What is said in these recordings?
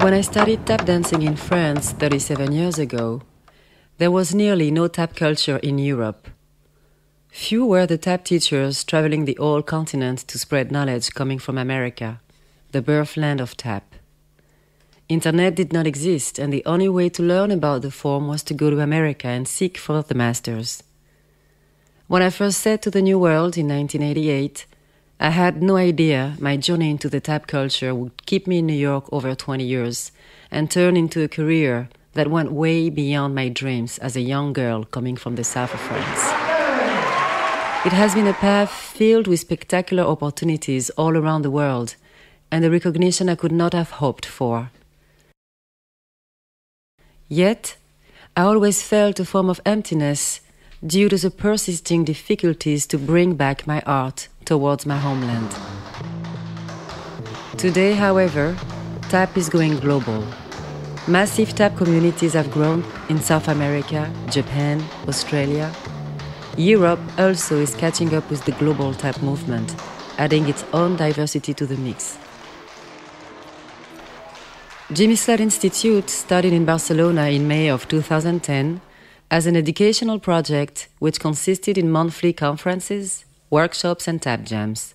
When I started tap dancing in France 37 years ago, there was nearly no tap culture in Europe. Few were the tap teachers traveling the whole continent to spread knowledge coming from America, the birthland of tap. Internet did not exist, and the only way to learn about the form was to go to America and seek for the masters. When I first set to the New World in 1988, I had no idea my journey into the tap culture would keep me in New York over 20 years and turn into a career that went way beyond my dreams as a young girl coming from the south of France. It has been a path filled with spectacular opportunities all around the world and the recognition I could not have hoped for. Yet, I always felt a form of emptiness due to the persisting difficulties to bring back my art towards my homeland. Today, however, tap is going global. Massive tap communities have grown in South America, Japan, Australia. Europe also is catching up with the global tap movement, adding its own diversity to the mix. Slyde Institute started in Barcelona in May of 2010 as an educational project which consisted in monthly conferences, workshops and tap jams.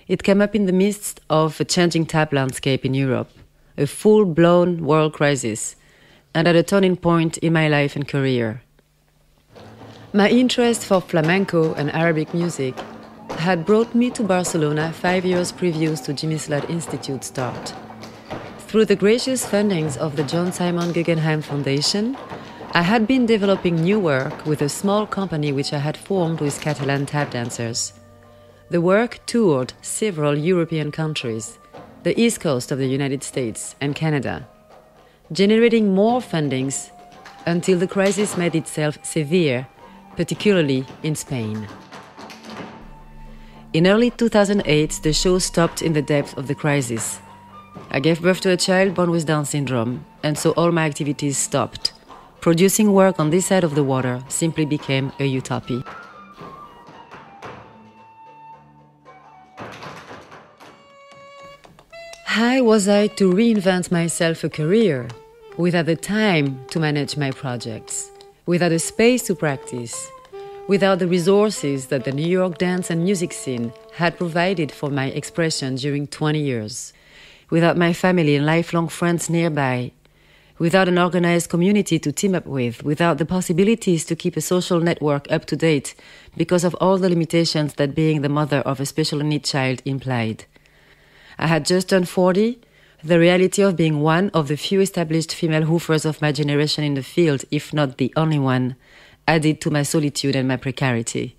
It came up in the midst of a changing tap landscape in Europe, a full-blown world crisis, and at a turning point in my life and career. My interest for flamenco and Arabic music had brought me to Barcelona 5 years previous to Slyde Institute's start. Through the gracious fundings of the John Simon Guggenheim Foundation, I had been developing new work with a small company which I had formed with Catalan tap dancers. The work toured several European countries, the east coast of the United States and Canada, generating more fundings until the crisis made itself severe, particularly in Spain. In early 2008, the show stopped in the depth of the crisis. I gave birth to a child born with Down syndrome, and so all my activities stopped. Producing work on this side of the water simply became a utopia. How was I to reinvent myself a career without the time to manage my projects, without a space to practice, without the resources that the New York dance and music scene had provided for my expression during 20 years, without my family and lifelong friends nearby, without an organized community to team up with, without the possibilities to keep a social network up to date because of all the limitations that being the mother of a special needs child implied. I had just turned 40, the reality of being one of the few established female hoofers of my generation in the field, if not the only one, added to my solitude and my precarity.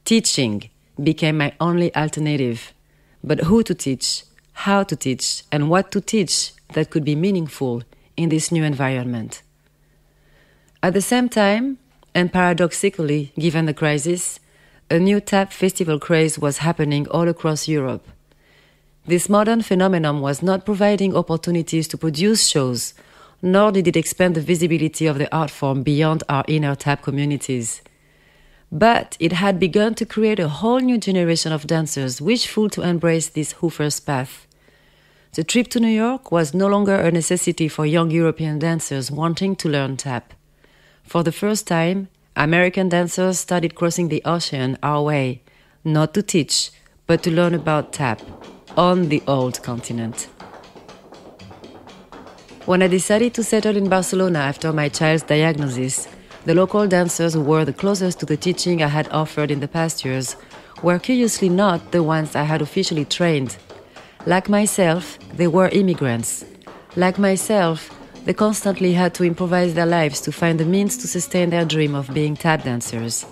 Teaching became my only alternative, but who to teach, how to teach, and what to teach that could be meaningful in this new environment. At the same time, and paradoxically, given the crisis, a new tap festival craze was happening all across Europe. This modern phenomenon was not providing opportunities to produce shows, nor did it expand the visibility of the art form beyond our inner tap communities. But it had begun to create a whole new generation of dancers wishful to embrace this hoofer's path. The trip to New York was no longer a necessity for young European dancers wanting to learn tap. For the first time, American dancers started crossing the ocean our way, not to teach, but to learn about tap on the old continent. When I decided to settle in Barcelona after my child's diagnosis, the local dancers who were the closest to the teaching I had offered in the past years were curiously not the ones I had officially trained. Like myself, they were immigrants. Like myself, they constantly had to improvise their lives to find the means to sustain their dream of being tap dancers.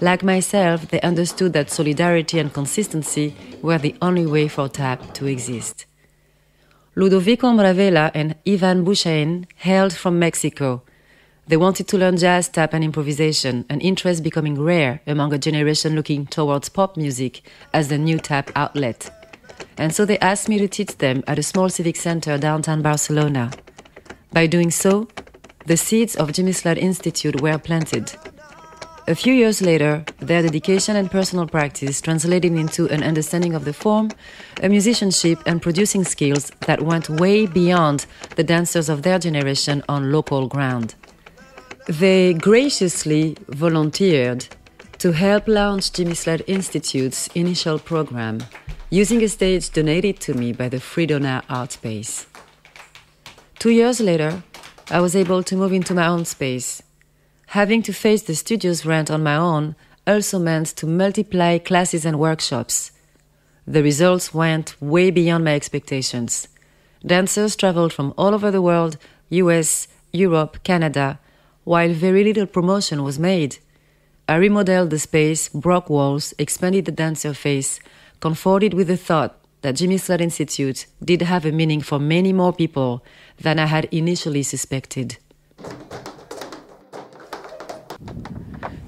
Like myself, they understood that solidarity and consistency were the only way for tap to exist. Ludovico Mravela and Ivan Bushain hailed from Mexico. They wanted to learn jazz, tap and improvisation, an interest becoming rare among a generation looking towards pop music as the new tap outlet. And so they asked me to teach them at a small civic center downtown Barcelona. By doing so, the seeds of Slyde Institute were planted. A few years later, their dedication and personal practice translated into an understanding of the form, a musicianship and producing skills that went way beyond the dancers of their generation on local ground. They graciously volunteered to help launch Slyde Institute's initial program, using a stage donated to me by the Fridona Art Space. 2 years later, I was able to move into my own space. Having to face the studio's rent on my own also meant to multiply classes and workshops. The results went way beyond my expectations. Dancers traveled from all over the world, US, Europe, Canada, while very little promotion was made. I remodeled the space, broke walls, expanded the dancer face, comforted with the thought that Slyde Institute did have a meaning for many more people than I had initially suspected.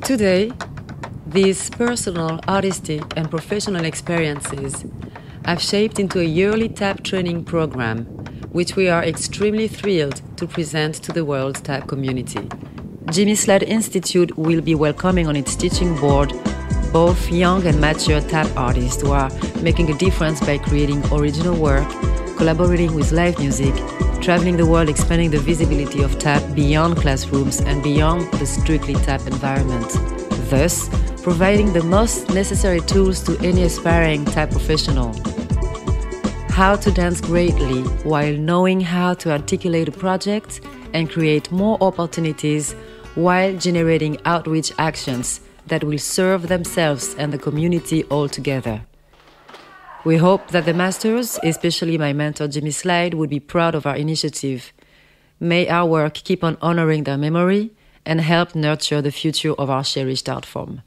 Today, these personal, artistic, and professional experiences have shaped into a yearly tap training program, which we are extremely thrilled to present to the world tap community. Slyde Institute will be welcoming on its teaching board both young and mature tap artists who are making a difference by creating original work, collaborating with live music, traveling the world expanding the visibility of tap beyond classrooms and beyond the strictly tap environment, thus providing the most necessary tools to any aspiring tap professional. How to dance greatly while knowing how to articulate a project and create more opportunities while generating outreach actions that will serve themselves and the community altogether. We hope that the masters, especially my mentor Slyde, would be proud of our initiative. May our work keep on honoring their memory and help nurture the future of our cherished art form.